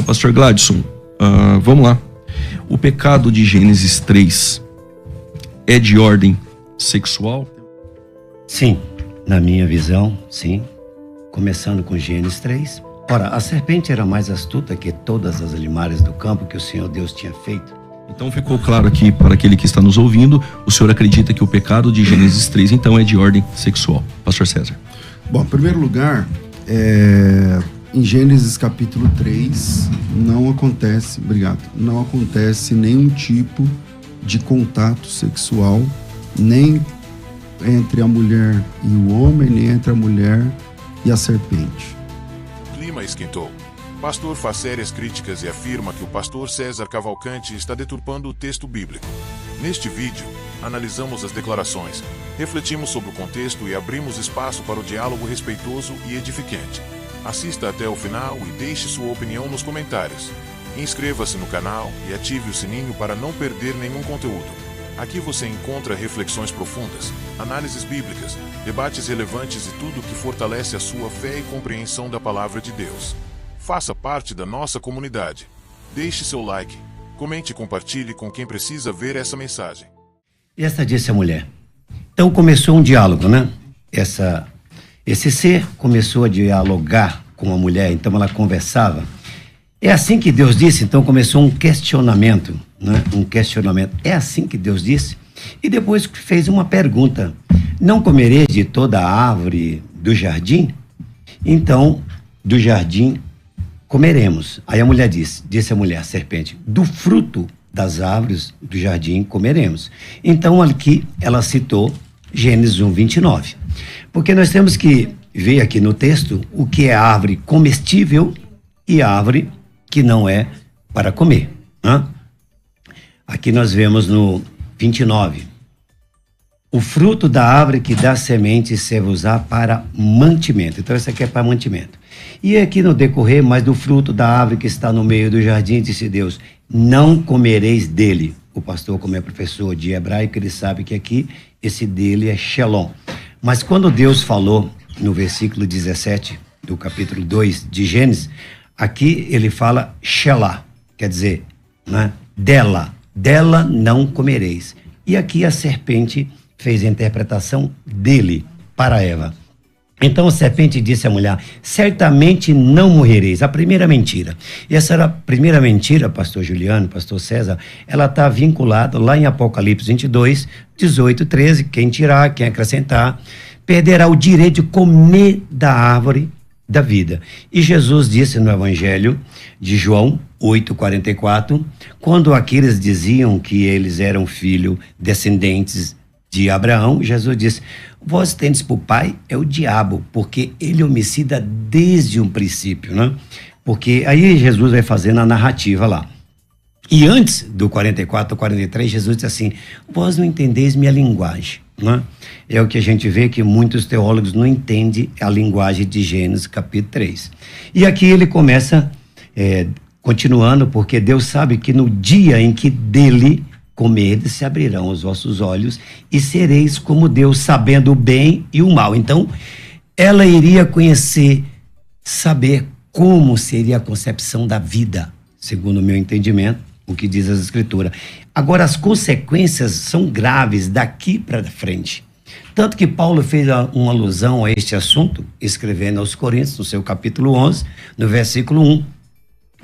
Pastor Gladson, vamos lá. O pecado de Gênesis 3 é de ordem sexual? Sim, na minha visão, sim. Começando com Gênesis 3. Ora, a serpente era mais astuta que todas as animais do campo que o Senhor Deus tinha feito. Então ficou claro aqui para aquele que está nos ouvindo, o senhor acredita que o pecado de Gênesis 3 então é de ordem sexual. Pastor César. Bom, em primeiro lugar, em Gênesis capítulo 3 não acontece nenhum tipo de contato sexual, nem entre a mulher e o homem, nem entre a mulher e a serpente. O clima esquentou. O pastor faz sérias críticas e afirma que o pastor César Cavalcante está deturpando o texto bíblico. Neste vídeo, analisamos as declarações, refletimos sobre o contexto e abrimos espaço para o diálogo respeitoso e edificante. Assista até o final e deixe sua opinião nos comentários. Inscreva-se no canal e ative o sininho para não perder nenhum conteúdo. Aqui você encontra reflexões profundas, análises bíblicas, debates relevantes e tudo que fortalece a sua fé e compreensão da palavra de Deus. Faça parte da nossa comunidade. Deixe seu like, comente e compartilhe com quem precisa ver essa mensagem. E essa disse a mulher. Então começou um diálogo, né? Esse ser começou a dialogar com a mulher, então ela conversava. É assim que Deus disse, então começou um questionamento, né? Um questionamento. É assim que Deus disse? E depois fez uma pergunta. Não comereis de toda a árvore do jardim? Então, do jardim comeremos. Aí a mulher disse a mulher, a serpente, do fruto das árvores do jardim comeremos. Então aqui ela citou Gênesis 1:29. Porque nós temos que ver aqui no texto o que é árvore comestível e árvore que não é para comer. Né? Aqui nós vemos no 29. O fruto da árvore que dá semente serve usar para mantimento. Então isso aqui é para mantimento. E aqui no decorrer, mas do fruto da árvore que está no meio do jardim, disse Deus, não comereis dele. O pastor, como é professor de hebraico, ele sabe que aqui esse dele é Shalom. Mas quando Deus falou no versículo 17 do capítulo 2 de Gênesis, aqui ele fala Shelah, quer dizer, né? Dela não comereis. E aqui a serpente fez a interpretação dele para Eva. Então a serpente disse à mulher, certamente não morrereis. A primeira mentira. E essa era a primeira mentira, pastor Juliano, pastor César, ela está vinculada lá em Apocalipse 22, 18, 13, quem tirar, quem acrescentar, perderá o direito de comer da árvore da vida. E Jesus disse no Evangelho de João 8:44, quando aqueles diziam que eles eram filhos descendentes de Abraão, Jesus disse, vós tendes por pai é o diabo, porque ele é homicida desde um princípio, né? Porque aí Jesus vai fazendo a narrativa lá. E antes do 44 ao 43, Jesus disse assim, vós não entendeis minha linguagem, né? É o que a gente vê que muitos teólogos não entendem a linguagem de Gênesis capítulo 3. E aqui ele começa, continuando, porque Deus sabe que no dia em que dele comerdes, se abrirão os vossos olhos e sereis como Deus, sabendo o bem e o mal. Então, ela iria conhecer, saber como seria a concepção da vida, segundo o meu entendimento, o que diz as Escrituras. Agora, as consequências são graves daqui para frente. Tanto que Paulo fez uma alusão a este assunto, escrevendo aos Coríntios, no seu capítulo 11, no versículo 1.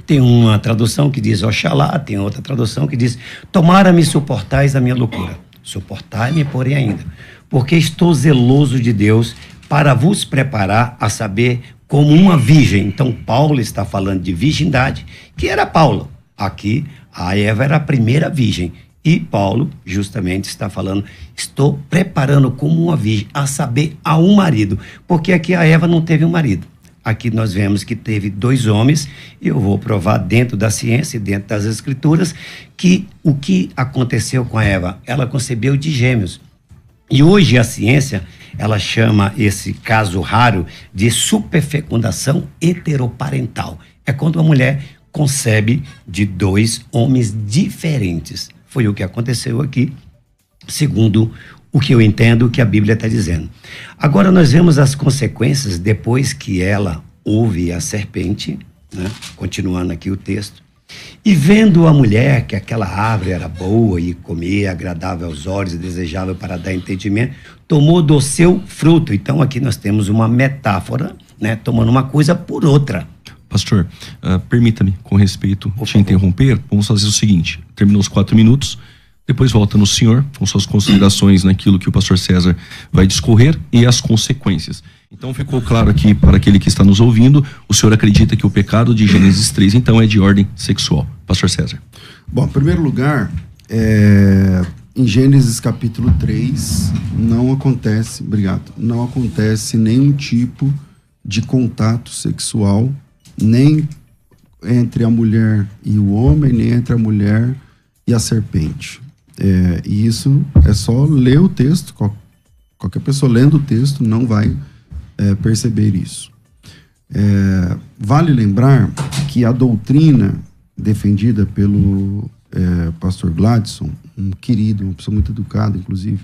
Tem uma tradução que diz Oxalá, tem outra tradução que diz tomara-me suportais a minha loucura. Suportai-me, porém ainda, porque estou zeloso de Deus para vos preparar a saber como uma virgem. Então Paulo está falando de virgindade, que era Paulo. Aqui a Eva era a primeira virgem. E Paulo justamente está falando, estou preparando como uma virgem, a saber, a um marido. Porque aqui a Eva não teve um marido. Aqui nós vemos que teve 2 homens, e eu vou provar dentro da ciência e dentro das Escrituras, que o que aconteceu com a Eva, ela concebeu de gêmeos. E hoje a ciência, ela chama esse caso raro de superfecundação heteroparental. É quando a mulher concebe de 2 homens diferentes. Foi o que aconteceu aqui, segundo o que eu entendo que a Bíblia está dizendo. Agora nós vemos as consequências depois que ela ouve a serpente, né? Continuando aqui o texto. E vendo a mulher que aquela árvore era boa e comer, agradável aos olhos e desejável para dar entendimento, tomou do seu fruto. Então aqui nós temos uma metáfora, né? Tomando uma coisa por outra. Pastor, permita-me, com respeito, te interromper. Vamos fazer o seguinte: terminou os 4 minutos, depois volta no senhor, com suas considerações naquilo que o pastor César vai discorrer e as consequências. Então ficou claro aqui para aquele que está nos ouvindo, o senhor acredita que o pecado de Gênesis 3, então, é de ordem sexual. Pastor César. Bom, em primeiro lugar, em Gênesis capítulo 3, não acontece nenhum tipo de contato sexual, nem entre a mulher e o homem, nem entre a mulher e a serpente. E isso é só ler o texto, qualquer pessoa lendo o texto não vai perceber isso. Vale lembrar que a doutrina defendida pelo pastor Gladson, um querido, uma pessoa muito educada, inclusive,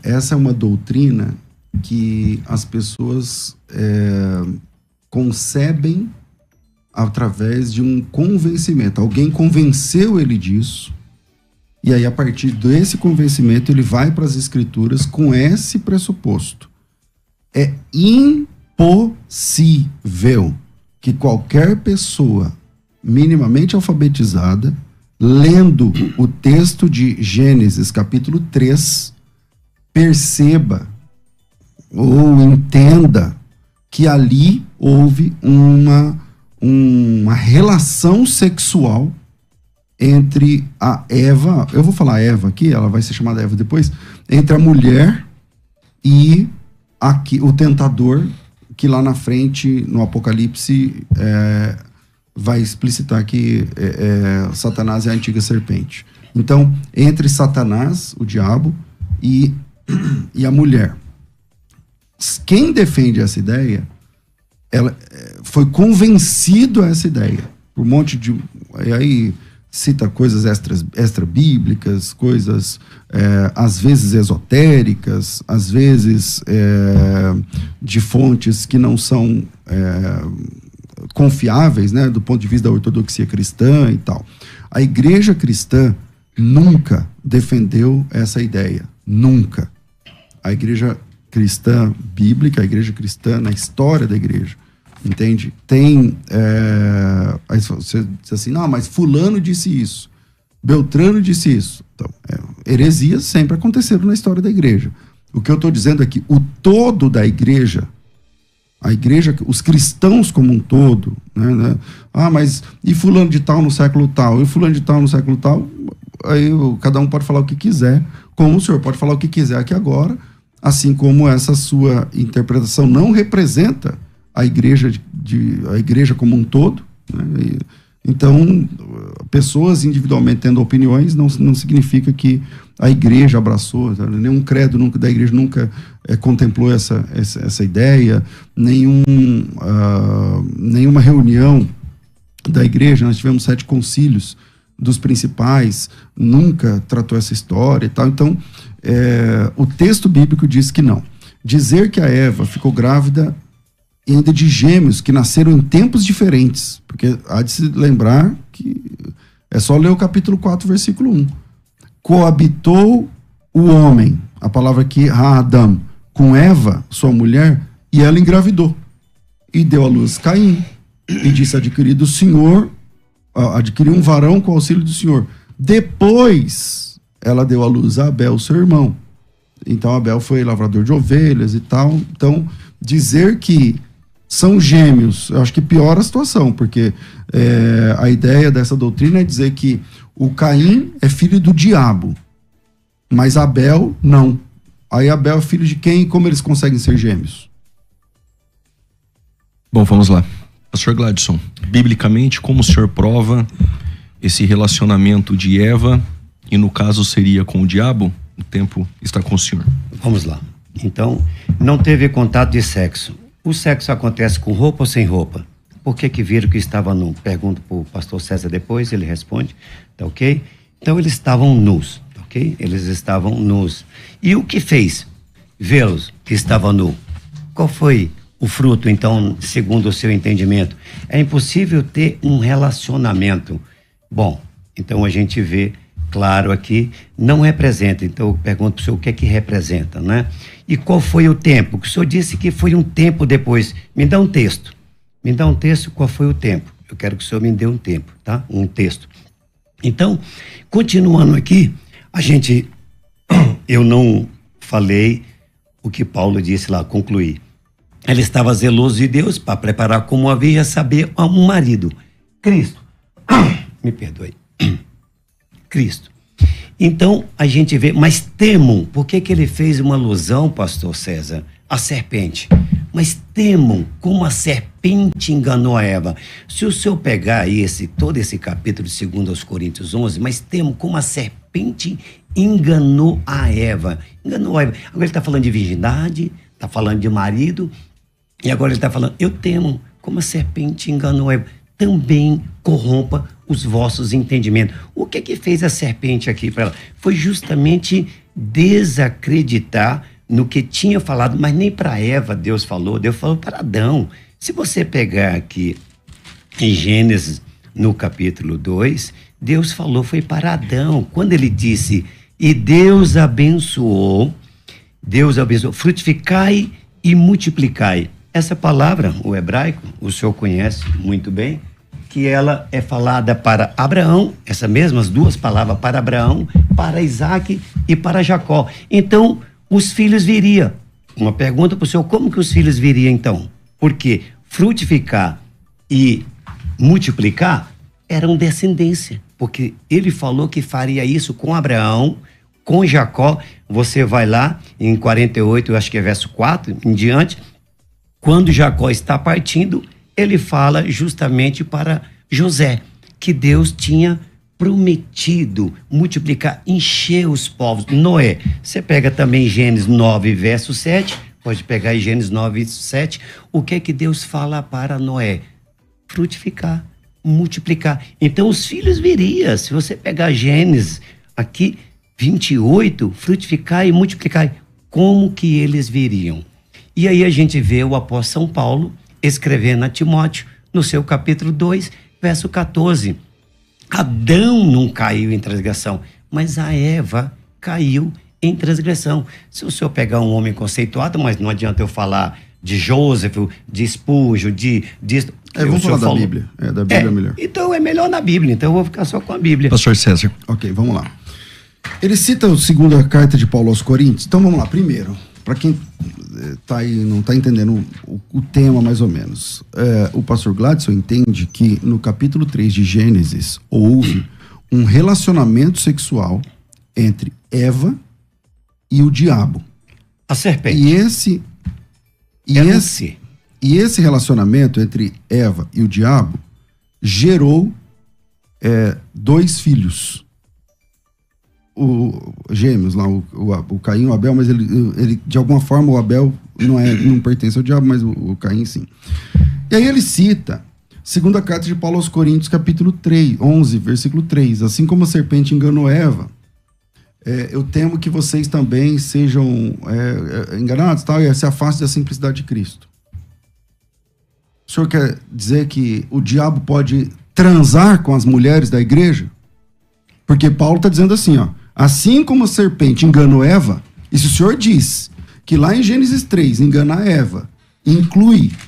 essa é uma doutrina que as pessoas concebem através de um convencimento. Alguém convenceu ele disso, e aí a partir desse convencimento ele vai para as escrituras com esse pressuposto. É impossível que qualquer pessoa minimamente alfabetizada, lendo o texto de Gênesis capítulo 3, perceba ou entenda que ali houve uma relação sexual entre a Eva, eu vou falar Eva aqui, ela vai ser chamada Eva depois, entre a mulher e aqui, o tentador, que lá na frente, no Apocalipse, vai explicitar que Satanás é a antiga serpente. Então, entre Satanás, o diabo, e a mulher. Quem defende essa ideia, ela foi convencido a essa ideia, por um monte de... Aí cita coisas extra-bíblicas, coisas às vezes esotéricas, às vezes de fontes que não são confiáveis, né, do ponto de vista da ortodoxia cristã e tal. A igreja cristã nunca defendeu essa ideia. Nunca. A igreja cristã bíblica, a igreja cristã na história da igreja, entende? Tem... aí você diz assim, não, mas fulano disse isso, Beltrano disse isso. Então, heresias sempre aconteceram na história da igreja. O que eu estou dizendo é que o todo da igreja, a igreja, os cristãos como um todo, né? Ah, mas e fulano de tal no século tal, e fulano de tal no século tal, aí cada um pode falar o que quiser, como o senhor pode falar o que quiser aqui agora, assim como essa sua interpretação não representa a igreja, a igreja como um todo, né? Então, pessoas individualmente tendo opiniões não significa que a igreja abraçou, tá? Nenhum credo da igreja nunca contemplou essa ideia, nenhuma reunião da igreja, nós tivemos 7 concílios dos principais, nunca tratou essa história e tal. Então, o texto bíblico diz que não. Dizer que a Eva ficou grávida ainda de gêmeos que nasceram em tempos diferentes, porque há de se lembrar que é só ler o capítulo 4, versículo 1. Coabitou o homem, a palavra aqui, Adam, com Eva, sua mulher, e ela engravidou. E deu à luz Caim, e disse, adquiri um varão com o auxílio do Senhor. Depois, ela deu à luz a Abel, seu irmão. Então, Abel foi lavrador de ovelhas e tal. Então, dizer que são gêmeos, eu acho que piora a situação, porque a ideia dessa doutrina é dizer que o Caim é filho do diabo, mas Abel não. Aí Abel é filho de quem e como eles conseguem ser gêmeos? Bom, vamos lá. Pastor Gladson, biblicamente, como o senhor prova esse relacionamento de Eva, e no caso seria com o diabo? O tempo está com o senhor. Vamos lá. Então, não teve contato de sexo. O sexo acontece com roupa ou sem roupa? Por que viram que estava nu? Pergunto para o pastor César depois, ele responde, tá ok? Então eles estavam nus, tá ok? Eles estavam nus. E o que fez vê-los que estavam nu? Qual foi o fruto, então, segundo o seu entendimento? É impossível ter um relacionamento. Bom, então a gente vê, claro, aqui, não representa. Então eu pergunto para o senhor o que é que representa, né? E qual foi o tempo? O senhor disse que foi um tempo depois. Me dá um texto. Me dá um texto, qual foi o tempo? Eu quero que o senhor me dê um tempo, tá? Um texto. Então, continuando aqui, eu não falei o que Paulo disse lá, concluí. Ele estava zeloso de Deus para preparar como havia saber um marido. Cristo. Me perdoe. Cristo. Então, a gente vê, mas temam. Por que ele fez uma alusão, pastor César? A serpente. Mas temam como a serpente enganou a Eva. Se o senhor pegar aí todo esse capítulo de 2 aos Coríntios 11, mas temam como a serpente enganou a Eva. Enganou a Eva. Agora ele está falando de virgindade, está falando de marido, e agora ele está falando, eu temo como a serpente enganou a Eva. Também corrompa os vossos entendimentos. O que fez a serpente aqui para ela? Foi justamente desacreditar no que tinha falado, mas nem para Eva Deus falou para Adão. Se você pegar aqui em Gênesis, no capítulo 2, Deus falou, foi para Adão. Quando ele disse, e Deus abençoou, frutificai e multiplicai. Essa palavra, o hebraico, o senhor conhece muito bem, que ela é falada para Abraão, essas mesmas duas palavras para Abraão, para Isaac e para Jacó. Então, os filhos viriam. Uma pergunta para o senhor, como que os filhos viriam então? Porque frutificar e multiplicar eram descendência, porque ele falou que faria isso com Abraão, com Jacó. Você vai lá em 48, eu acho que é verso 4 em diante, quando Jacó está partindo, ele fala justamente para José, que Deus tinha prometido multiplicar, encher os povos. Noé, você pega também Gênesis 9, verso 7, pode pegar em Gênesis 9, 7, o que é que Deus fala para Noé? Frutificar, multiplicar. Então os filhos viriam, se você pegar Gênesis aqui, 28, frutificar e multiplicar, como que eles viriam? E aí a gente vê o apóstolo São Paulo escrevendo a Timóteo, no seu capítulo 2, verso 14. Adão não caiu em transgressão, mas a Eva caiu em transgressão. Se o senhor pegar um homem conceituado, mas não adianta eu falar de Joseph, de Spurgeon, vamos falar da Bíblia. Da Bíblia é melhor. Então é melhor na Bíblia, então eu vou ficar só com a Bíblia. Pastor César. Ok, vamos lá. Ele cita a segunda carta de Paulo aos Coríntios, então vamos lá. Primeiro, para quem tá aí, não está entendendo o tema mais ou menos, o pastor Gladson entende que no capítulo 3 de Gênesis houve um relacionamento sexual entre Eva e o diabo. A serpente. E esse relacionamento entre Eva e o diabo gerou 2 filhos. Gêmeos lá, o Caim e o Abel, mas ele de alguma forma o Abel não pertence ao diabo, mas o Caim sim. E aí ele cita segunda carta de Paulo aos Coríntios, capítulo 11, versículo 3, assim como a serpente enganou Eva, eu temo que vocês também sejam enganados, tal, e se afastem da simplicidade de Cristo. O senhor quer dizer que o diabo pode transar com as mulheres da igreja? Porque Paulo está dizendo assim, ó, assim como a serpente enganou Eva, e se o senhor diz que lá em Gênesis 3, enganar Eva,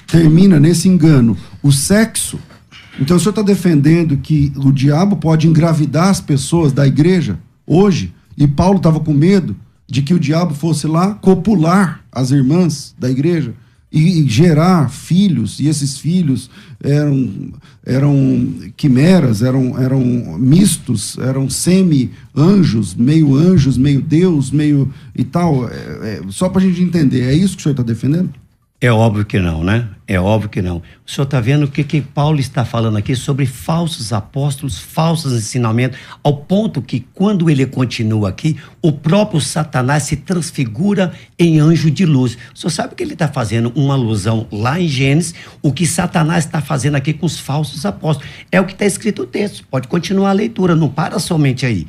termina nesse engano o sexo, então o senhor está defendendo que o diabo pode engravidar as pessoas da igreja hoje, e Paulo estava com medo de que o diabo fosse lá copular as irmãs da igreja e gerar filhos, e esses filhos eram quimeras, eram mistos, eram semi-anjos, meio Deus, meio e tal. Só para a gente entender, é isso que o senhor está defendendo? É óbvio que não, né? É óbvio que não. O senhor está vendo o que Paulo está falando aqui sobre falsos apóstolos, falsos ensinamentos, ao ponto que quando ele continua aqui, o próprio Satanás se transfigura em anjo de luz. O senhor sabe que ele está fazendo uma alusão lá em Gênesis, o que Satanás está fazendo aqui com os falsos apóstolos. É o que está escrito no texto. Pode continuar a leitura, não para somente aí.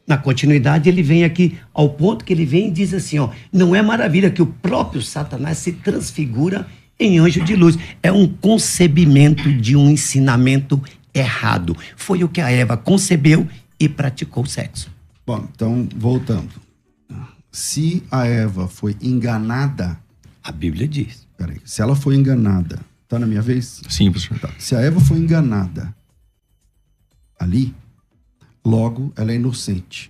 Na continuidade, ele vem aqui ao ponto que ele vem e diz assim, ó, não é maravilha que o próprio Satanás se transfigura em anjo de luz. É um concebimento de um ensinamento errado. Foi o que a Eva concebeu e praticou o sexo. Bom, então, voltando. Se a Eva foi enganada... A Bíblia diz. Peraí, se ela foi enganada... Tá na minha vez? Sim, pastor. Tá. Se a Eva foi enganada ali, logo ela é inocente.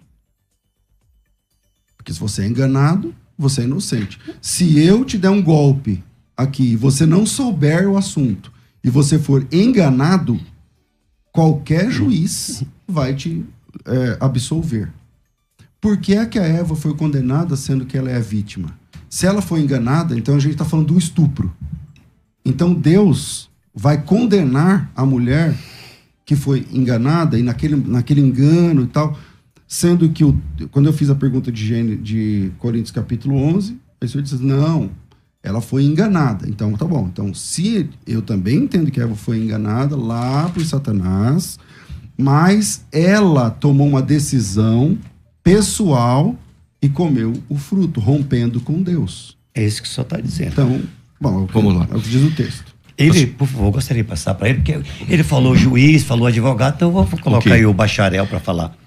Porque se você é enganado, você é inocente. Se eu te der um golpe aqui e você não souber o assunto e você for enganado, qualquer juiz vai te absolver. Por que é que a Eva foi condenada sendo que ela é a vítima? Se ela foi enganada, então a gente está falando do estupro. Então Deus vai condenar a mulher que foi enganada e naquele engano e tal, sendo que quando eu fiz a pergunta de Coríntios capítulo 11, o Senhor disse, não, ela foi enganada. Então, tá bom. Então, se eu também entendo que ela foi enganada lá por Satanás, mas ela tomou uma decisão pessoal e comeu o fruto, rompendo com Deus. É isso que o senhor está dizendo. Então, bom, vamos lá. É o que diz o texto. Ele, por favor, gostaria de passar para ele, porque ele falou juiz, falou advogado, então eu vou colocar aí o bacharel para falar.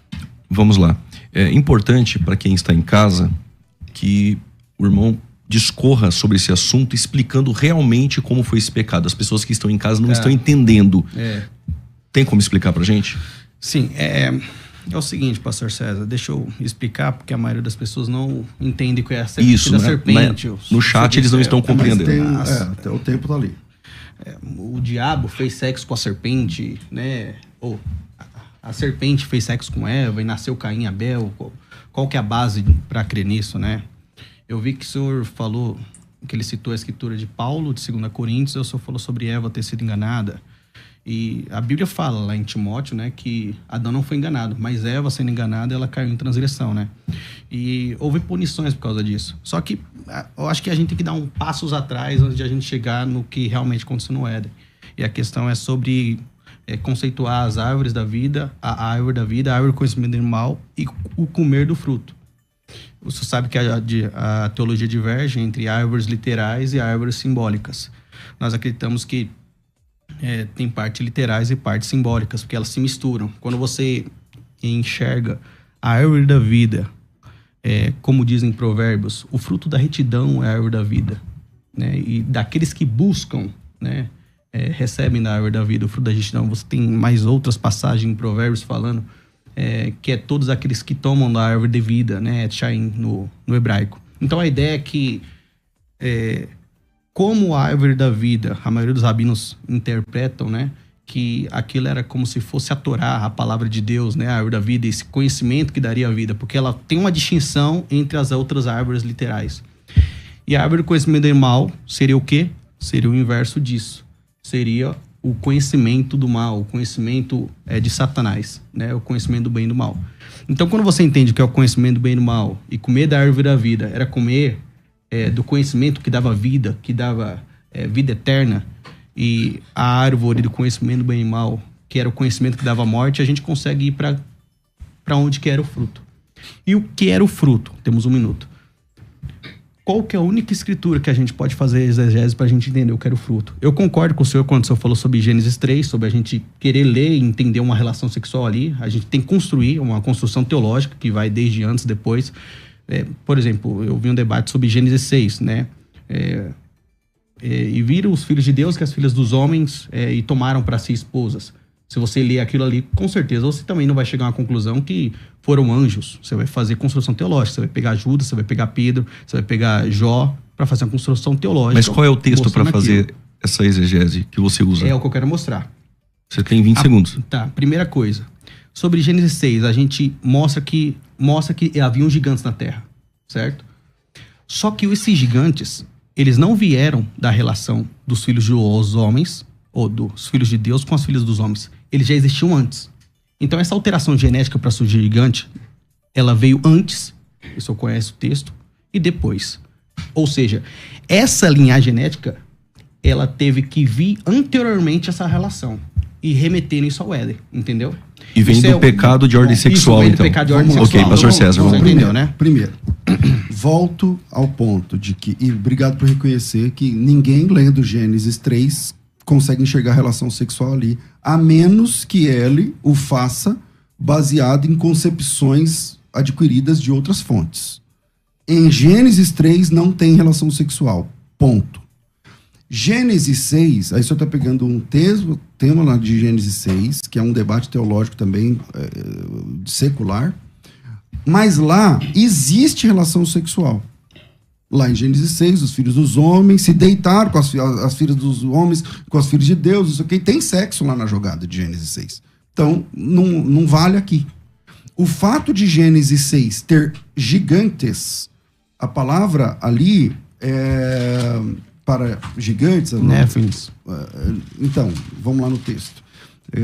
Vamos lá. É importante para quem está em casa que o irmão discorra sobre esse assunto, explicando realmente como foi esse pecado. As pessoas que estão em casa não estão entendendo. Tem como explicar pra gente? Sim, é o seguinte, pastor César, deixa eu explicar, porque a maioria das pessoas não entende o que é a serpente. No chat eles não estão compreendendo. Até o tempo tá ali. O diabo fez sexo com a serpente, né? Ou a serpente fez sexo com Eva e nasceu Caim e Abel. Qual que é a base para crer nisso, né? Eu vi que o senhor falou, que ele citou a escritura de Paulo, de 2 Coríntios, o senhor falou sobre Eva ter sido enganada. E a Bíblia fala lá em Timóteo, né, que Adão não foi enganado, mas Eva, sendo enganada, ela caiu em transgressão, né? E houve punições por causa disso. Só que eu acho que a gente tem que dar um passos atrás antes de a gente chegar no que realmente aconteceu no Éden. E a questão é sobre conceituar as árvores da vida, a árvore da vida, a árvore do conhecimento do mal e o comer do fruto. Você sabe que a teologia diverge entre árvores literais e árvores simbólicas. Nós acreditamos que tem partes literais e partes simbólicas, porque elas se misturam. Quando você enxerga a árvore da vida, como dizem Provérbios, o fruto da retidão é a árvore da vida, né? E daqueles que buscam, né, recebem da árvore da vida o fruto da retidão. Você tem mais outras passagens em Provérbios falando que é todos aqueles que tomam da árvore de vida, né, Shaim no hebraico. Então a ideia é que como a árvore da vida, a maioria dos rabinos interpretam, né, que aquilo era como se fosse a Torá, a palavra de Deus, né, a árvore da vida, esse conhecimento que daria a vida, porque ela tem uma distinção entre as outras árvores literais. E a árvore do conhecimento do mal seria o quê? Seria o inverso disso. Seria o conhecimento do mal, o conhecimento de Satanás, né, o conhecimento do bem e do mal. Então, quando você entende o que é o conhecimento do bem e do mal, e comer da árvore da vida era comer do conhecimento que dava vida, que dava vida eterna, e a árvore do conhecimento do bem e mal, que era o conhecimento que dava morte, a gente consegue ir para onde que era o fruto. E o que era o fruto? Temos 1 minuto. Qual que é a única escritura que a gente pode fazer exegese para a gente entender o que era o fruto? Eu concordo com o senhor quando o senhor falou sobre Gênesis 3, sobre a gente querer ler e entender uma relação sexual ali. A gente tem que construir uma construção teológica que vai desde antes e depois. Por exemplo, eu vi um debate sobre Gênesis 6, né? E viram os filhos de Deus que as filhas dos homens e tomaram para si esposas. Se você ler aquilo ali, com certeza você também não vai chegar a uma conclusão que foram anjos. Você vai fazer construção teológica. Você vai pegar Judas, você vai pegar Pedro, você vai pegar Jó para fazer uma construção teológica. Mas qual é o texto para fazer essa exegese que você usa? É o que eu quero mostrar. Você tem 20 segundos. Tá, primeira coisa. Sobre Gênesis 6, a gente mostra que haviam gigantes na Terra, certo? Só que esses gigantes, eles não vieram da relação dos filhos dos homens, ou dos filhos de Deus com as filhas dos homens. Eles já existiam antes. Então essa alteração genética para surgir gigante, ela veio antes, isso eu conheço o texto, e depois. Ou seja, essa linhagem genética, ela teve que vir anteriormente a essa relação. e remetendo isso ao Éden, entendeu? E vem Isso do pecado de ordem sexual, vem do então. pecado de ordem Ok, sexual. pastor César, Você vamos entendeu, né? Primeiro, volto ao ponto de que, e obrigado por reconhecer que ninguém lendo Gênesis 3 consegue enxergar a relação sexual ali, a menos que ele o faça baseado em concepções adquiridas de outras fontes. Em Gênesis 3 não tem relação sexual, ponto. Gênesis 6, aí você está pegando um tema lá de Gênesis 6, que é um debate teológico também secular, mas lá existe relação sexual. Lá em Gênesis 6, os filhos dos homens se deitaram com as filhas dos homens, com as filhas de Deus, isso aqui, tem sexo lá na jogada de Gênesis 6. Então, não vale aqui. O fato de Gênesis 6 ter gigantes, a palavra ali é para gigantes... Néfilins. Então, vamos lá no texto.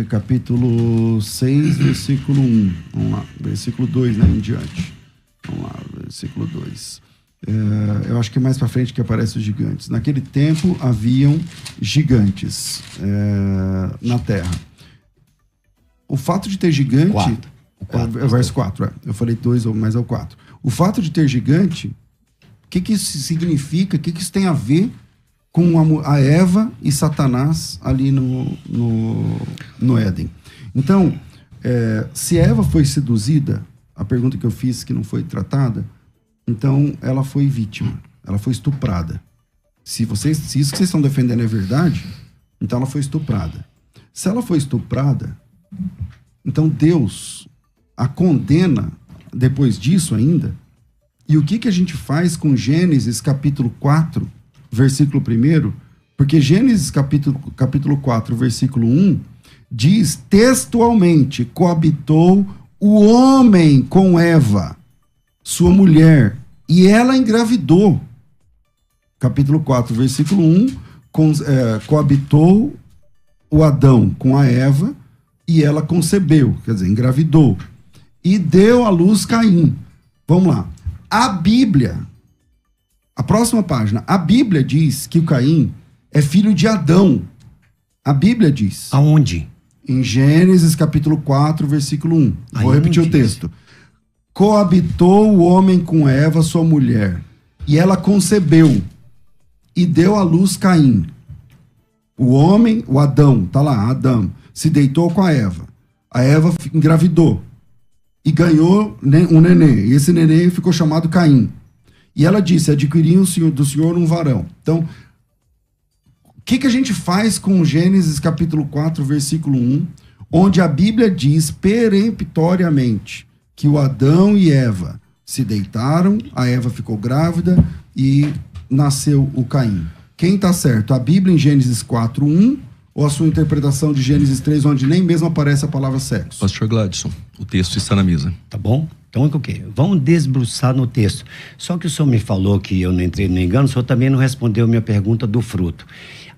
Capítulo 6, versículo 1. Vamos lá, versículo 2, né, em diante. Vamos lá, versículo 2. Eu acho que é mais para frente que aparecem os gigantes. Naquele tempo haviam gigantes na terra. O fato de ter gigante... Quatro. Verso 4, Eu falei 2, mas é o 4. O fato de ter gigante, o que isso significa? O que isso tem a ver com a Eva e Satanás ali no Éden? Então, se Eva foi seduzida, a pergunta que eu fiz que não foi tratada, então ela foi vítima, ela foi estuprada. Se isso que vocês estão defendendo é verdade, então ela foi estuprada. Se ela foi estuprada, então Deus a condena depois disso ainda. E o que a gente faz com Gênesis capítulo 4, versículo 1? Porque Gênesis capítulo 4, versículo 1, diz textualmente: coabitou o homem com Eva, sua mulher, e ela engravidou. Capítulo 4, versículo 1, coabitou o Adão com a Eva, e ela concebeu, quer dizer, engravidou. E deu à luz Caim. Vamos lá. A Bíblia, a próxima página, a Bíblia diz que o Caim é filho de Adão. A Bíblia diz. Aonde? Em Gênesis capítulo 4, versículo 1. Vou repetir o texto. Coabitou o homem com Eva, sua mulher, e ela concebeu, e deu à luz Caim. O homem, o Adão, tá lá, Adão, se deitou com a Eva. A Eva engravidou. E ganhou um nenê. E esse nenê ficou chamado Caim. E ela disse: adquiri do Senhor um varão. Então, o que a gente faz com Gênesis capítulo 4, versículo 1, onde a Bíblia diz peremptoriamente que o Adão e Eva se deitaram, a Eva ficou grávida e nasceu o Caim? Quem está certo? A Bíblia em Gênesis 4, 1, ou a sua interpretação de Gênesis 3, onde nem mesmo aparece a palavra sexo? Pastor Gladson, o texto está na mesa. Tá bom? Então, o quê? Vamos desbruçar no texto. Só que o senhor me falou que eu não entrei no engano, o senhor também não respondeu a minha pergunta do fruto.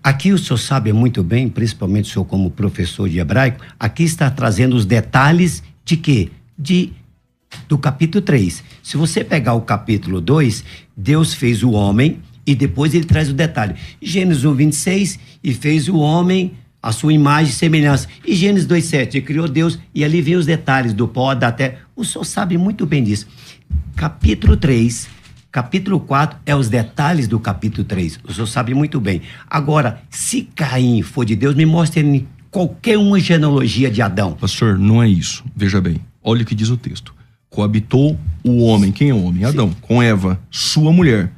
Aqui o senhor sabe muito bem, principalmente o senhor como professor de hebraico, aqui está trazendo os detalhes de quê? Do capítulo 3. Se você pegar o capítulo 2, Deus fez o homem e depois ele traz o detalhe. Gênesis 1, 26, e fez o homem a sua imagem e semelhança. E Gênesis 2:7, ele criou Deus, e ali vem os detalhes do pó, da terra. O senhor sabe muito bem disso. Capítulo 3, capítulo 4 é os detalhes do capítulo 3. O senhor sabe muito bem. Agora, se Caim for de Deus, me mostre qualquer uma genealogia de Adão. Pastor, não é isso. Veja bem, olha o que diz o texto. Coabitou o homem, quem é o homem? Adão, com Eva, sua mulher.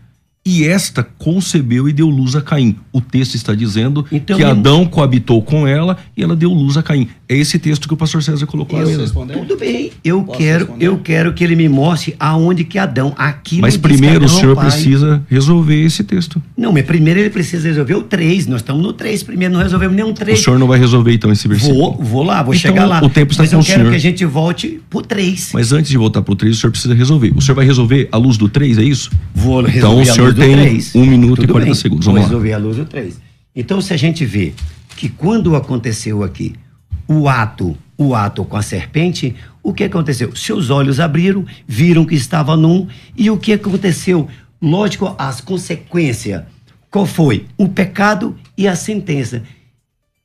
E esta concebeu e deu luz a Caim. O texto está dizendo então, que Adão coabitou com ela e ela deu luz a Caim. É esse texto que o pastor César colocou ali. Tudo bem, eu quero que ele me mostre aonde que Adão, aqui. Mas primeiro o senhor precisa resolver esse texto. Não, mas primeiro ele precisa resolver o 3. Nós estamos no 3 primeiro, não resolvemos nenhum 3. O senhor não vai resolver então esse versículo? Vou lá, vou então, chegar lá. O tempo está mas com o eu quero senhor. Que a gente volte pro 3. Mas antes de voltar pro 3, o senhor precisa resolver. O senhor vai resolver a luz do 3, é isso? Vou resolver então o senhor tem 1 minuto Tudo e 40 bem. segundos. Vamos Vamos resolver a luz do 3. Então, se a gente vê que quando aconteceu aqui o ato com a serpente, o que aconteceu? Seus olhos abriram, viram que estava num, e o que aconteceu? Lógico, as consequências. Qual foi? O pecado e a sentença.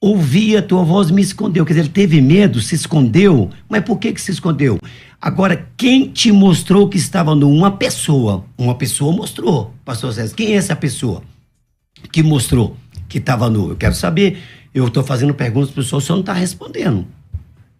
ouvi a tua voz, me escondeu. Quer dizer, ele teve medo, se escondeu. Mas por que se escondeu? Agora, quem te mostrou que estava nu? Uma pessoa. Uma pessoa mostrou, pastor César. Quem é essa pessoa que mostrou que estava nu? Eu quero saber. Eu estou fazendo perguntas para o senhor não está respondendo.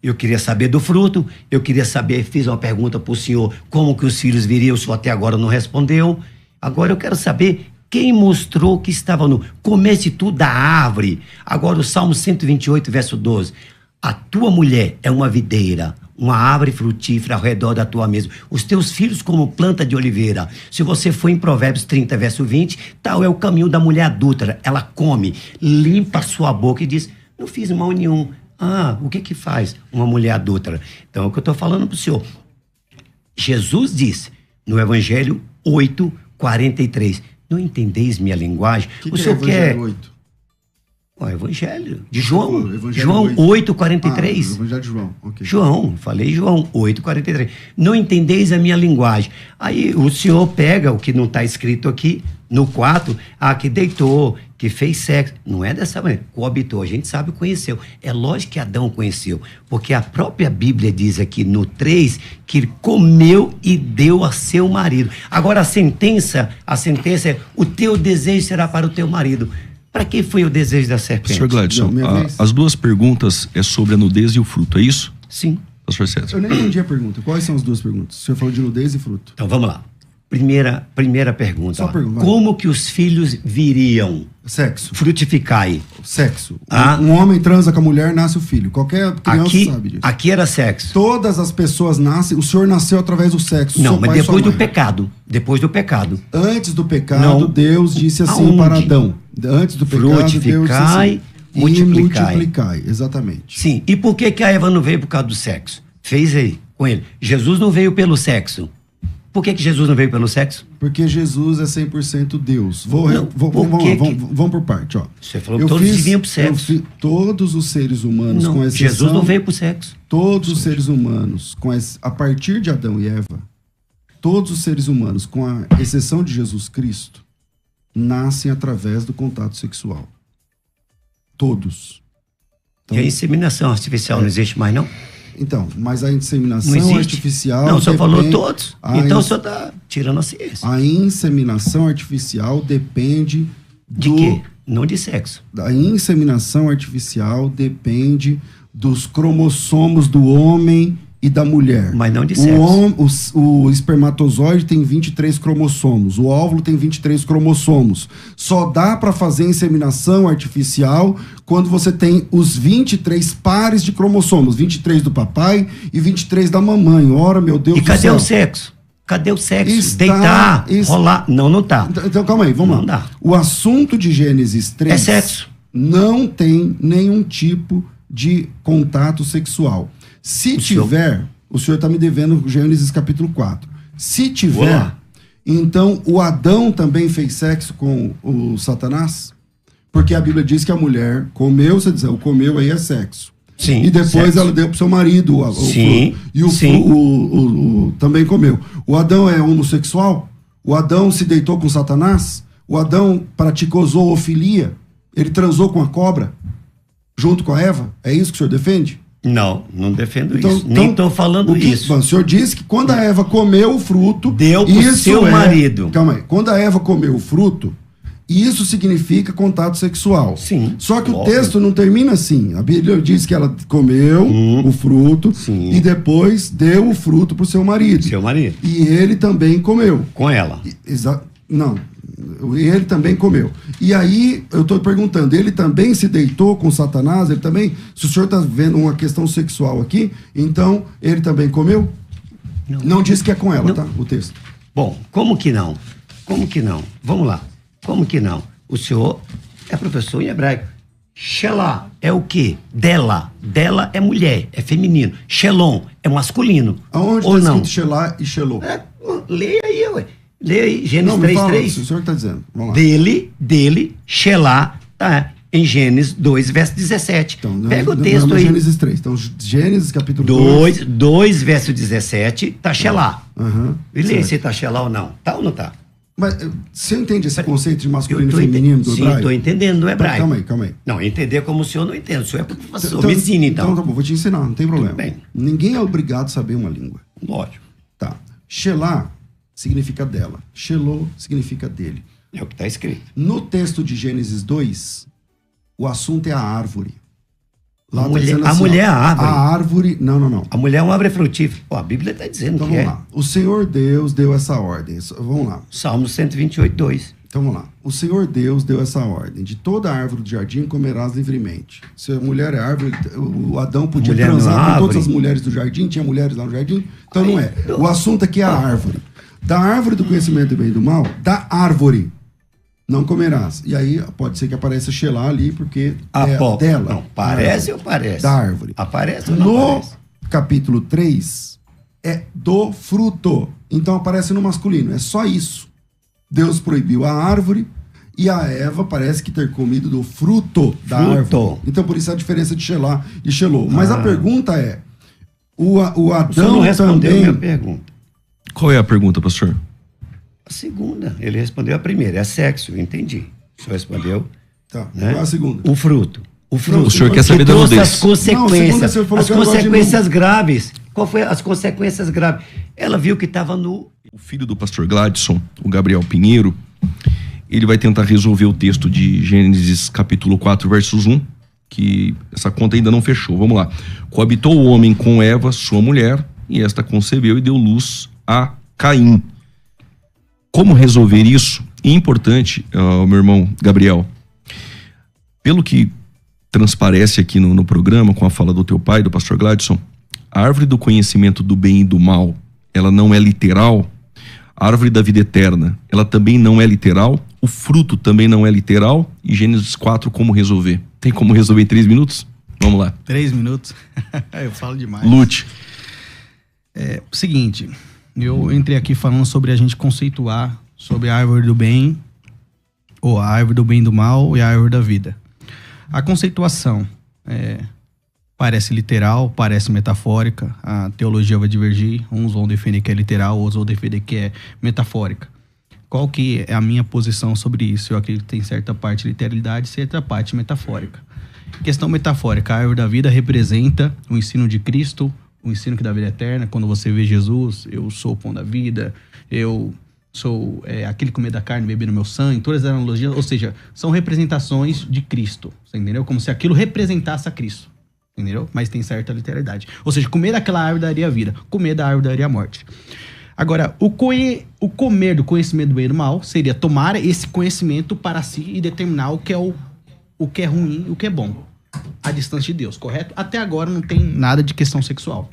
Eu queria saber do fruto, eu queria saber, fiz uma pergunta para o senhor, como que os filhos viriam, o senhor até agora não respondeu. Agora eu quero saber quem mostrou que estava nu. Comece tu da árvore. Agora o Salmo 128, verso 12. A tua mulher é uma videira, uma árvore frutífera ao redor da tua mesa. Os teus filhos como planta de oliveira. Se você for em Provérbios 30, verso 20, tal é o caminho da mulher adúltera. Ela come, limpa a sua boca e diz, não fiz mal nenhum. Ah, o que faz uma mulher adúltera? Então é o que eu estou falando para o senhor. Jesus disse no Evangelho 8, 43. Não entendeis minha linguagem? O o senhor quer... 8? O Evangelho de João. Evangelho João 8, 43. O Evangelho de João, ok. João, falei João 8, 43. Não entendeis a minha linguagem. Aí o senhor pega o que não está escrito aqui, no 4, que deitou, que fez sexo. Não é dessa maneira. Coabitou, a gente sabe, conheceu. É lógico que Adão conheceu, porque a própria Bíblia diz aqui no 3 que ele comeu e deu a seu marido. Agora a sentença é: o teu desejo será para o teu marido. Para quem foi o desejo da serpente? Pastor Gladson, as duas perguntas é sobre a nudez e o fruto, é isso? Sim. Pastor César. Eu nem entendi a pergunta. Quais são as duas perguntas? O senhor falou de nudez e fruto. Então vamos lá. Primeira pergunta. Só pergunta. Como que os filhos viriam? Sexo. Frutificai. Sexo. Um homem transa com a mulher, nasce o filho. Qualquer criança sabe disso. Aqui era sexo. Todas as pessoas nascem. O senhor nasceu através do sexo. Não, mas depois do pecado. Depois do pecado. Antes do pecado, não. Deus disse assim para Adão. Antes do pecado, frutificai, Deus disse assim, multiplicai. Exatamente. Sim. E por que a Eva não veio por causa do sexo? Fez aí com ele. Jesus não veio pelo sexo. Por que Jesus não veio pelo sexo? Porque Jesus é 100% Deus. Vamos por parte, ó. Você falou que todos vinham pro sexo. Todos os seres humanos, com exceção... Jesus não veio pro sexo. Todos os seres humanos, a partir de Adão e Eva, todos os seres humanos, com a exceção de Jesus Cristo, nascem através do contato sexual. Todos. Então, e a inseminação artificial não existe mais, não? Então, mas a inseminação artificial... Não, o senhor falou todos. Então o senhor está tirando a ciência. A inseminação artificial depende de quê? Não de sexo. A inseminação artificial depende dos cromossomos do homem e da mulher. Mas não de sexo. O espermatozoide tem 23 cromossomos. O óvulo tem 23 cromossomos. Só dá para fazer inseminação artificial quando você tem os 23 pares de cromossomos. 23 do papai e 23 da mamãe. Ora, meu Deus do céu. E cadê o sexo? Cadê o sexo? Deitar, rolar. Não tá. Então, calma aí, vamos lá. Não dá. O assunto de Gênesis 3... é sexo. Não tem nenhum tipo de contato sexual. Se tiver, o senhor está me devendo Gênesis capítulo 4. Se tiver, então o Adão também fez sexo com o Satanás? Porque a Bíblia diz que a mulher comeu, você diz, o comeu aí é sexo. Sim. E depois ela deu pro seu marido o sim, fruto. E o também comeu. O Adão é homossexual? O Adão se deitou com Satanás? O Adão praticou zoofilia? Ele transou com a cobra? Junto com a Eva? É isso que o senhor defende? Não defendo isso. Nem estou falando isso. O senhor disse que quando a Eva comeu o fruto... deu pro seu marido. Calma aí. Quando a Eva comeu o fruto, isso significa contato sexual. Sim. Só que o texto não termina assim. A Bíblia diz que ela comeu o fruto e depois deu o fruto pro seu marido. Seu marido. E ele também comeu. Com ela. Não. Ele também comeu. E aí, eu estou perguntando, ele também se deitou com Satanás? Ele também, se o senhor está vendo uma questão sexual aqui, então ele também comeu? Não diz que é com ela, não. Tá? O texto. Bom, como que não? Como que não? Vamos lá. Como que não? O senhor é professor em hebraico. Shelah é o quê? Dela. Dela é mulher, é feminino. Shelom é masculino. Aonde está escrito Shelah e Shelom? Leia aí, ué. Leia aí, Gênesis 3:3. O senhor está dizendo. Vamos lá. Dele, Shelah, tá em Gênesis 2, verso 17. Então, pega o texto aí. Gênesis 3. Então, Gênesis capítulo 2, verso 17, tá Shelah. Uhum, E leia se tá Shelah ou não. Tá ou não tá? Mas você entende esse conceito de masculino e feminino do Sim, hebraico? estou entendendo do hebraico. Calma aí. Não, entender como o senhor não entende. O senhor é professor, me ensine então. Então tá bom, vou te ensinar, não tem problema. bem. Ninguém é obrigado a saber uma língua. Lógico. Tá. Shelah significa dela. Shelô significa dele. É o que está escrito. No texto de Gênesis 2, o assunto é a árvore. Lá tá mulher- dizendo a mulher é a árvore. A árvore... Não. A mulher é uma árvore frutífera. Pô, a Bíblia está dizendo Então que vamos é. lá. O Senhor Deus deu essa ordem. Vamos lá. Salmo 128, 2. Então vamos lá. O Senhor Deus deu essa ordem. De toda árvore do jardim comerás livremente. Se a mulher é árvore, o Adão podia Mulher não é transar com árvore. todas as mulheres do jardim, tinha mulheres lá no jardim. Então não é. O assunto aqui é a árvore. Da árvore do conhecimento do bem e do mal, da árvore não comerás. E aí pode ser que apareça Shelah ali, porque é dela. Não, parece ou parece? Da árvore. Aparece ou não No aparece? capítulo 3, é do fruto. Então aparece no masculino. É só isso. Deus proibiu a árvore e a Eva parece que ter comido do fruto da árvore. Então por isso a diferença de Shelah e Shelô. Mas a pergunta é, o O senhor Adão não respondeu a também... minha pergunta. Qual é a pergunta, pastor? A segunda. Ele respondeu a primeira. É sexo, eu entendi. O senhor respondeu. Tá, Né? qual é a segunda? O fruto. O fruto. O senhor quer saber da trouxe nudez. as consequências. Não, a segunda você falou As que ela gosta de consequências graves. Qual foi as consequências graves? Ela viu que estava nu. O filho do pastor Gladson, o Gabriel Pinheiro, ele vai tentar resolver o texto de Gênesis capítulo 4, versos 1, que essa conta ainda não fechou. Vamos lá. Coabitou o homem com Eva, sua mulher, e esta concebeu e deu luz a Caim. Como resolver isso? E importante, meu irmão Gabriel, pelo que transparece aqui no programa, com a fala do teu pai, do pastor Gladson, a árvore do conhecimento do bem e do mal, ela não é literal. A árvore da vida eterna, ela também não é literal. O fruto também não é literal. E Gênesis 4, como resolver? Tem como resolver em 3 minutos? Vamos lá. 3 minutos? Eu falo demais. Lute. Seguinte, eu entrei aqui falando sobre a gente conceituar sobre a árvore do bem, ou a árvore do bem e do mal e a árvore da vida. A conceituação parece literal, parece metafórica, a teologia vai divergir, uns vão defender que é literal, outros vão defender que é metafórica. Qual que é a minha posição sobre isso? Eu acredito que tem certa parte de literalidade e certa parte metafórica. Questão metafórica, a árvore da vida representa o ensino de Cristo, o ensino que dá vida eterna. Quando você vê Jesus, eu sou o pão da vida, eu sou aquele que comer da carne e beber no meu sangue, todas as analogias, ou seja, são representações de Cristo, você entendeu? Como se aquilo representasse a Cristo, entendeu? Mas tem certa literalidade. Ou seja, comer daquela árvore daria vida, comer da árvore daria morte. Agora, o comer do conhecimento do bem e do mal seria tomar esse conhecimento para si e determinar o que é ruim e o que é bom, à distância de Deus, correto? Até agora não tem nada de questão sexual.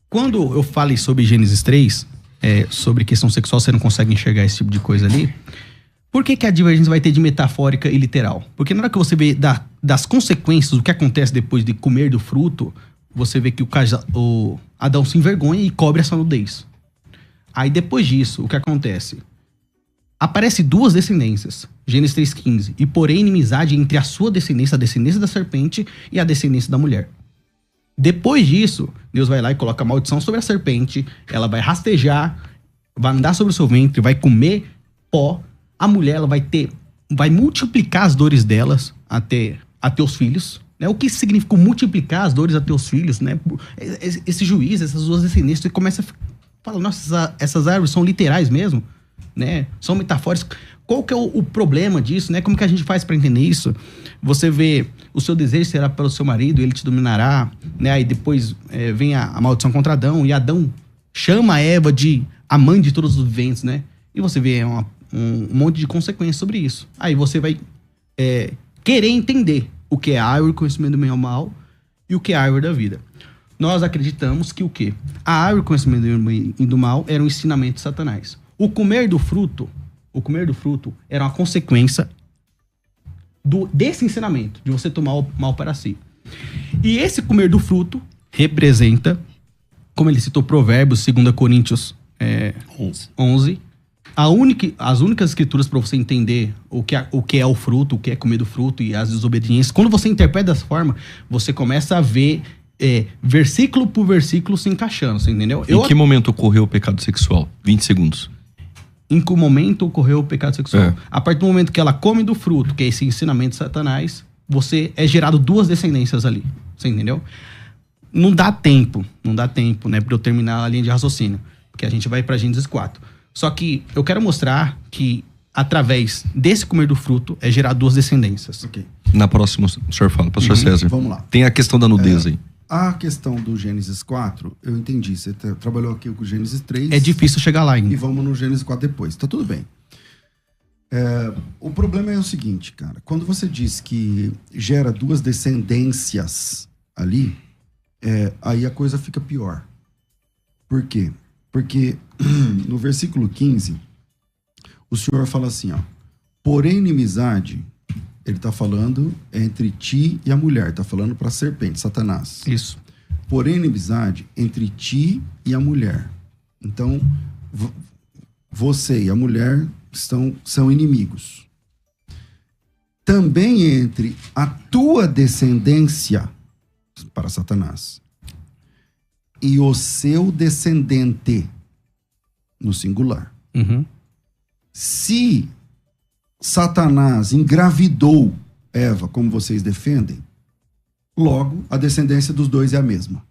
Quando eu falei sobre Gênesis 3, sobre questão sexual, você não consegue enxergar esse tipo de coisa ali. Por que a divergência vai ter de metafórica e literal? Porque na hora que você vê das consequências, o que acontece depois de comer do fruto, você vê que o Adão se envergonha e cobre essa nudez. Aí depois disso, o que acontece? Aparece 2 descendências, Gênesis 3,15, e porém inimizade entre a sua descendência, a descendência da serpente e a descendência da mulher. Depois disso, Deus vai lá e coloca a maldição sobre a serpente, ela vai rastejar, vai andar sobre o seu ventre, vai comer pó, a mulher ela vai multiplicar as dores delas até os filhos, né? O que significa multiplicar as dores até os filhos, né? Esse juiz, essas 2 descendências, você começa a falar, nossa, essas árvores são literais mesmo, né? São metafóricas. Qual que é o problema disso, né? Como que a gente faz para entender isso? Você vê, o seu desejo será pelo seu marido, ele te dominará, né? Aí depois vem a maldição contra Adão, e Adão chama a Eva de a mãe de todos os viventes, né? E você vê um monte de consequências sobre isso. Aí você vai querer entender o que é a árvore do conhecimento do bem e do mal e o que é a árvore da vida. Nós acreditamos que o quê? A árvore do conhecimento do bem e do mal era um ensinamento de Satanás. O comer do fruto era uma consequência desse ensinamento, de você tomar o mal para si. E esse comer do fruto representa, como ele citou Provérbios, 2 Coríntios 11, as únicas escrituras para você entender o que é o fruto, o que é comer do fruto e as desobediências. Quando você interpreta dessa forma, você começa a ver versículo por versículo se encaixando, você entendeu? Em que momento ocorreu o pecado sexual? 20 segundos. em que momento ocorreu o pecado sexual. É. A partir do momento que ela come do fruto, que é esse ensinamento de Satanás, você é gerado 2 descendências ali. Você entendeu? Não dá tempo, né, pra eu terminar a linha de raciocínio. Porque a gente vai pra Gênesis 4. Só que eu quero mostrar que, através desse comer do fruto, é gerado 2 descendências. Ok. Na próxima, o senhor fala, pastor César. Vamos lá. Tem a questão da nudez aí. A questão do Gênesis 4, eu entendi. Você trabalhou aqui com o Gênesis 3. É difícil chegar lá E ainda. vamos no Gênesis 4 depois. Tá tudo bem. O problema é o seguinte, cara. Quando você diz que gera 2 descendências ali, aí a coisa fica pior. Por quê? Porque no versículo 15, o Senhor fala assim, ó. Porém, inimizade, ele tá falando entre ti e a mulher. Tá falando para a serpente, Satanás. Isso. Porém, inimizade entre ti e a mulher. Então, você e a mulher são inimigos. Também entre a tua descendência, para Satanás, e o seu descendente, no singular. Uhum. Se Satanás engravidou Eva, como vocês defendem, logo a descendência dos dois é a mesma.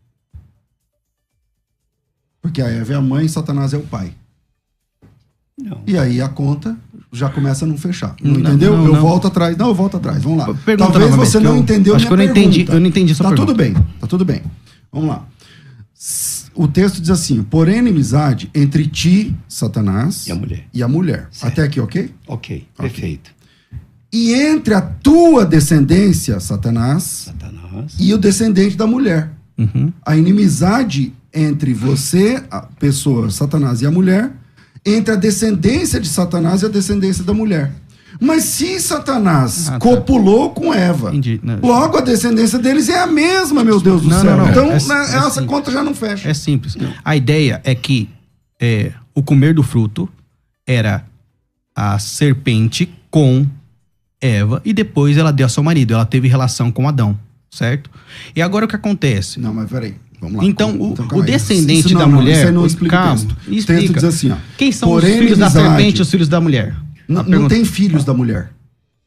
Porque a Eva é a mãe e Satanás é o pai. Não. E aí a conta já começa a não fechar. Não, Não, entendeu? não, eu não. volto atrás. Não, eu volto atrás. Vamos lá. Pergunta Talvez novamente, você que não eu entendeu acho minha que eu não entendi- pergunta. eu não entendi sua Tá pergunta. tudo bem. Tá tudo bem. Vamos lá. O texto diz assim: porém, inimizade entre ti, Satanás, E a mulher. Certo. Até aqui, ok? Ok, perfeito. E entre a tua descendência, Satanás, e o descendente da mulher. Uhum. A inimizade entre você, a pessoa, Satanás e a mulher, entre a descendência de Satanás e a descendência da mulher. Mas se Satanás tá. copulou com Eva, Entendi. Não. logo a descendência deles é a mesma, meu Deus do Não, céu. não, não. Então, É essa simples. conta já não fecha. É simples. A ideia é que o comer do fruto era a serpente com Eva e depois ela deu ao seu marido. Ela teve relação com Adão, certo? E agora o que acontece? Não, mas peraí. Vamos lá. Então, calma o aí. descendente Isso da mulher... Isso aí não explica calma, o texto. O explica. texto diz assim, ó. Quem são porém, os filhos da inimizade- serpente e os filhos da mulher? Não tem filhos da mulher.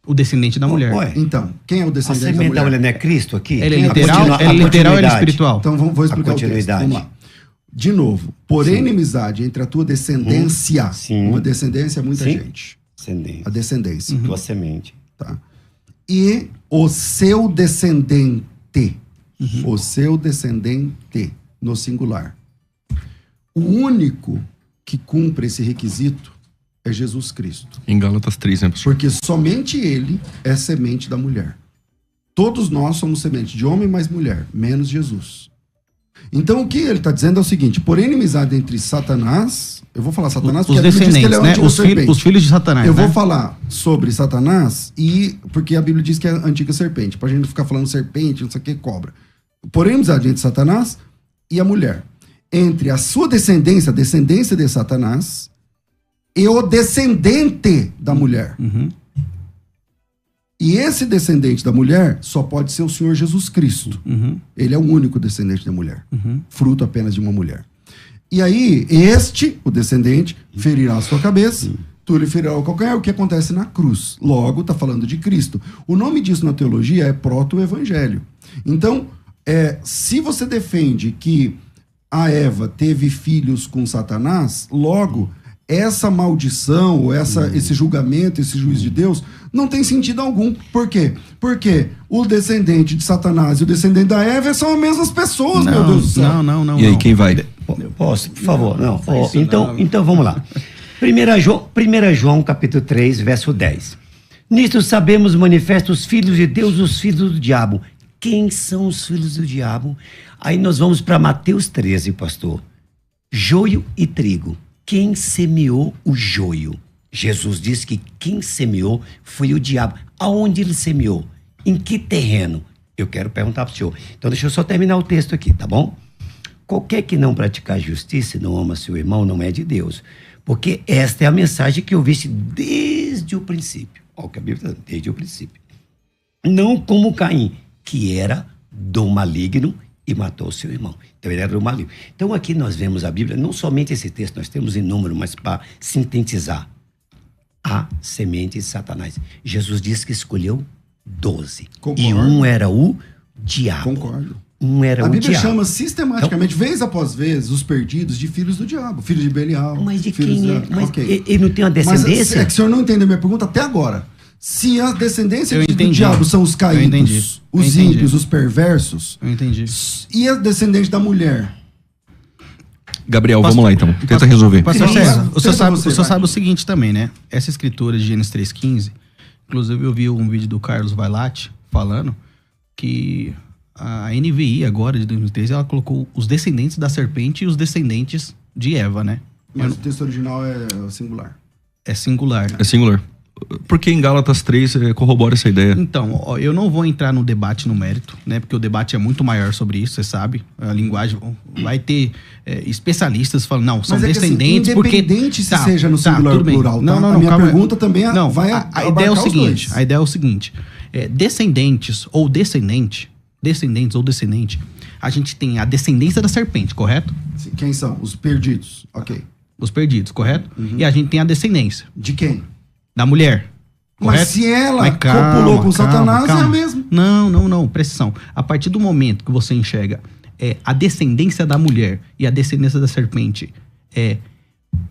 O descendente da mulher. Ué, Então, quem é o a descendente semente da mulher? não é Cristo aqui? Ele é A literal, continua- ele é a literal ou ele é continuidade. espiritual? Então vou explicar A o texto. continuidade. Vamos lá. De novo, porém inimizade entre a tua descendência. Sim. Uma descendência é muita Sim. gente. Descendente. A descendência. Tua semente. Tá? E o seu descendente. O seu descendente, no singular. O único que cumpre esse requisito é Jesus Cristo. Em Gálatas 3, né, pastor? Porque somente ele é semente da mulher. Todos nós somos semente de homem mais mulher, menos Jesus. Então o que ele está dizendo é o seguinte: porém, inimizade entre Satanás, eu vou falar Satanás Os porque a Bíblia diz que ele é descendentes, o né? antigo serpente. Os filhos de Satanás, Eu né? vou falar sobre Satanás porque a Bíblia diz que é a antiga serpente. Pra gente não ficar falando serpente, não sei o que, cobra. Porém, inimizade entre Satanás e a mulher. Entre a sua descendência, a descendência de Satanás, e o descendente da mulher. Uhum. E esse descendente da mulher só pode ser o Senhor Jesus Cristo. Uhum. Ele é o único descendente da mulher. Uhum. Fruto apenas de uma mulher. E aí, o descendente, ferirá a sua cabeça, tu lhe ferirá o calcanhar, o que acontece na cruz. Logo, está falando de Cristo. O nome disso na teologia é proto-evangelho. Então, se você defende que a Eva teve filhos com Satanás, logo, essa maldição, ou esse julgamento, esse juízo de Deus, não tem sentido algum. Por quê? Porque o descendente de Satanás e o descendente da Eva são as mesmas pessoas, meu Deus do céu. Não. E aí, quem vai? Posso, por favor? Não. faz isso Então vamos lá. 1 João capítulo 3, verso 10. Nisto sabemos manifestos os filhos de Deus e os filhos do diabo. Quem são os filhos do diabo? Aí nós vamos para Mateus 13, pastor. Joio e trigo. Quem semeou o joio? Jesus disse que quem semeou foi o diabo. Aonde ele semeou? Em que terreno? Eu quero perguntar para o senhor. Então deixa eu só terminar o texto aqui, tá bom? Qualquer que não praticar justiça e não ama seu irmão não é de Deus. Porque esta é a mensagem que eu vi desde o princípio. Olha o que a Bíblia está dizendo, desde o princípio. Não como Caim, que era do maligno e matou o seu irmão. Então ele era o maligno. Então aqui nós vemos a Bíblia, não somente esse texto, nós temos em número, mas para sintetizar. A semente de Satanás. Jesus disse que escolheu 12. Concordo. E um era o diabo. Concordo. Um era A o Bíblia diabo. chama sistematicamente, vez após vez, os perdidos de filhos do diabo. Filho de Belial. Mas de filhos quem é? da- Mas Ok. ele não tem uma descendência? Mas é que o senhor não entendeu minha pergunta até agora. Se a descendência Eu do entendi. diabo são os Eu entendi. caídos, Eu os entendi. ímpios, os perversos, Eu entendi. e a descendente da mulher? Gabriel, vamos lá então. Tenta resolver. Pastor Isso. César, o senhor Tenta sabe, você, o senhor vai. sabe o seguinte também, né? Essa escritura de Gênesis 3,15, inclusive eu vi um vídeo do Carlos Vailate falando que a NVI agora, de 2013, ela colocou os descendentes da serpente e os descendentes de Eva, né? Mas o texto original é singular. É singular. É singular. Porque em Gálatas 3 corrobora essa ideia. Então, ó, eu não vou entrar no debate no mérito, né? Porque o debate é muito maior sobre isso, você sabe. A linguagem vai ter especialistas falando, não, são Mas é que, assim, descendentes porque... independente se seja no singular tudo ou bem. plural, Não, tá? não, A não, minha calma aí. pergunta também Não, vai a ideia é o abarcar os seguinte, dois. a ideia é o seguinte, descendentes ou descendente, a gente tem a descendência da serpente, correto? Sim, quem são? Os perdidos. Ok. Os perdidos, correto? Uhum. E a gente tem a descendência De quem? da mulher. Mas Correto? se ela Mas calma, copulou com calma, Satanás, calma. é a mesma. Não, presta atenção. A partir do momento que você enxerga a descendência da mulher e a descendência da serpente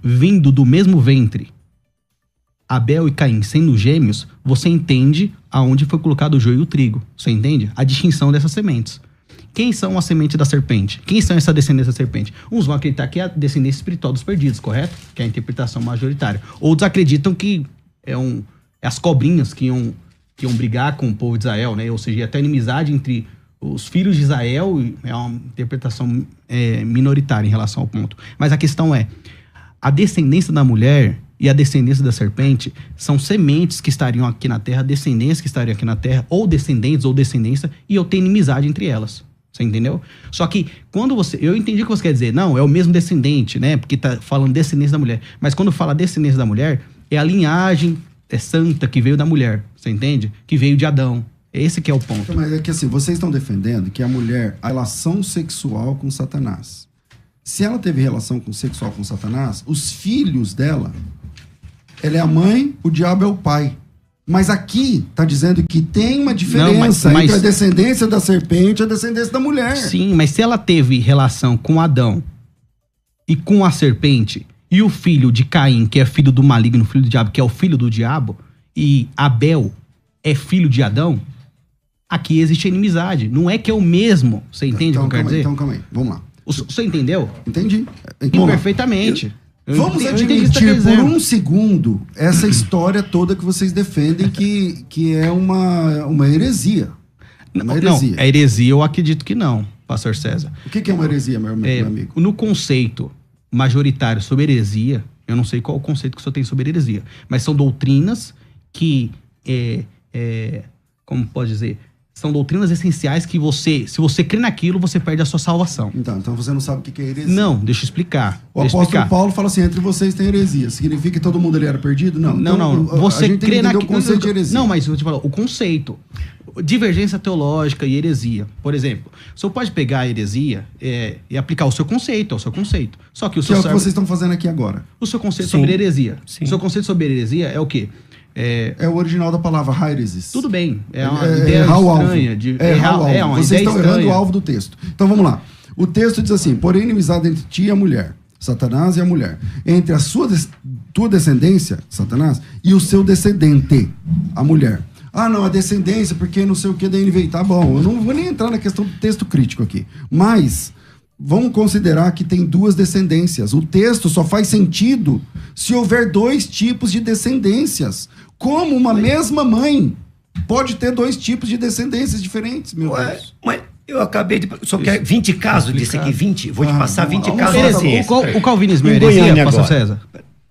vindo do mesmo ventre, Abel e Caim sendo gêmeos, você entende aonde foi colocado o joio e o trigo. Você entende? A distinção dessas sementes. Quem são a semente da serpente? Quem são essa descendência da serpente? Uns vão acreditar que é a descendência espiritual dos perdidos, correto? Que é a interpretação majoritária. Outros acreditam que é as cobrinhas que iam brigar com o povo de Israel, né? Ou seja, ia ter inimizade entre os filhos de Israel, e é uma interpretação minoritária em relação ao ponto. Mas a questão é, a descendência da mulher e a descendência da serpente são sementes que estariam aqui na terra, descendências que estariam aqui na terra, ou descendentes ou descendência, e eu tenho inimizade entre elas. Você entendeu? Só que quando eu entendi o que você quer dizer, não, é o mesmo descendente, né? Porque tá falando descendência da mulher. Mas quando fala descendência da mulher, é a linhagem santa que veio da mulher, você entende? Que veio de Adão. Esse que é o ponto. Mas é que assim, vocês estão defendendo que a mulher, a relação sexual com Satanás. Se ela teve relação sexual com Satanás, os filhos dela, ela é a mãe, o diabo é o pai. Mas aqui está dizendo que tem uma diferença mas entre a descendência da serpente e a descendência da mulher. Sim, mas se ela teve relação com Adão e com a serpente, e o filho de Caim, que é filho do maligno, filho do diabo, que é o filho do diabo, e Abel é filho de Adão, aqui existe inimizade. Não é que é o mesmo. Você entende o que eu quero dizer? Então, calma aí. Vamos lá. Você entendeu? Entendi. Vamos lá. Perfeitamente. Vamos Eu entendi o que você tá admitir por dizendo. um segundo essa história toda que vocês defendem que é uma heresia. Uma heresia. Não, a heresia eu acredito que não, pastor César. O que é uma heresia, meu amigo? No conceito majoritário sobre heresia, eu não sei qual o conceito que o senhor tem sobre heresia, mas são doutrinas que, como pode dizer, são doutrinas essenciais que se você crê naquilo, você perde a sua salvação. Então você não sabe o que é heresia. Não, deixa eu explicar. O apóstolo Paulo fala assim, entre vocês tem heresia. Significa que todo mundo ali era perdido? Não. Não. Você a gente tem que crê entender naquilo. o conceito de heresia. Não, mas eu te falo, o conceito. Divergência teológica e heresia. Por exemplo, o senhor pode pegar a heresia e aplicar o seu conceito, ao seu conceito. Só que o Que seu é o que vocês estão fazendo aqui agora. O seu conceito Sim. sobre heresia. Sim. O seu conceito sobre heresia é o quê? É o original da palavra heresis. Tudo bem. É uma ideia errar o alvo. estranha. Errar o alvo. É uma Vocês ideia estão errando estranha. o alvo do texto. Então vamos lá. O texto diz assim: porém, inimizade entre ti e a mulher, Satanás e a mulher, entre a tua descendência, Satanás, e o seu descendente, a mulher. Ah, não, a descendência, porque não sei o que da NVI. Tá bom, eu não vou nem entrar na questão do texto crítico aqui. Mas vamos considerar que tem duas descendências. O texto só faz sentido se houver dois tipos de descendências. Como uma mesma mãe pode ter dois tipos de descendências diferentes, meu Deus? Mas eu acabei de... Só quer 20 casos disso aqui, 20. Vou te passar 20 vamos casos. ver. assim. O calvinismo é Em heresia, Goiânia pastor agora. César?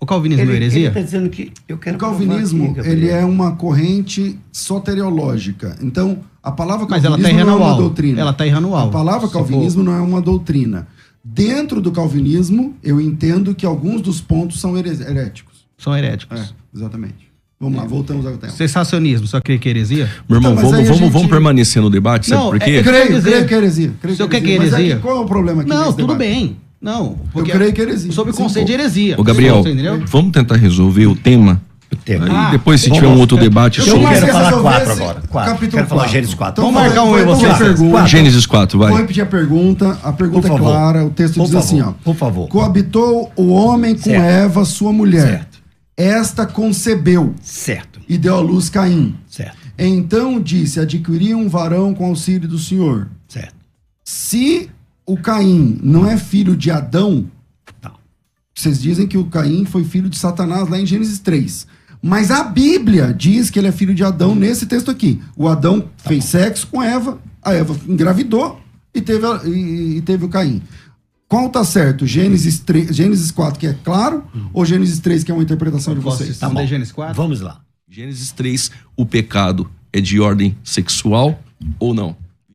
O calvinismo é heresia? Ele tá dizendo que... Eu quero O calvinismo, provar aqui, ele Gabriel. é uma corrente soteriológica. Então, a palavra Mas ela calvinismo tá não errando é o uma alvo. doutrina. Ela tá errando o A alvo. palavra Se calvinismo não é uma doutrina. Dentro do calvinismo, eu entendo que alguns dos pontos são heréticos. São heréticos. Exatamente. Vamos lá, voltamos ao tema. Sensacionismo, só crê que é heresia? Meu irmão, Então, mas aí a vamos gente- permanecer no debate, sabe Não, por quê? é- Creio dizer- que é heresia. O senhor quer que é Mas heresia? qual é o problema aqui Não, nesse tudo debate? bem. Não, porque creio que é heresia. sobre o Sim, conceito pô. de heresia. Ô, Gabriel, Você entendeu? vamos tentar resolver o tema. O tema. Aí depois, se tiver um outro debate Eu sobre... quero queria falar resolver 4 esse agora. 4. capítulo Quero falar 4. Gênesis 4. Então, Vamos marcar um, eu vou fazer a fazer. pergunta. Gênesis 4, Vou vai. repetir a pergunta. A pergunta Por é favor. clara. O texto Por diz favor, assim, ó. por favor. Coabitou o homem com Certo. Eva, sua mulher. Certo. Esta concebeu Certo. e deu à luz Caim. Certo. Então disse, adquiri um varão com auxílio do Senhor. Certo. Se o Caim não é filho de Adão, Tá. vocês dizem que o Caim foi filho de Satanás lá em Gênesis 3. Mas a Bíblia diz que ele é filho de Adão nesse texto aqui. O Adão fez sexo com Eva, a Eva engravidou e teve o Caim. Qual tá certo? Gênesis 4, que é claro, ou Gênesis 3, que é uma interpretação de Posso vocês? responder Gênesis 4? Vamos lá. Gênesis 3, o pecado é de ordem sexual ou não?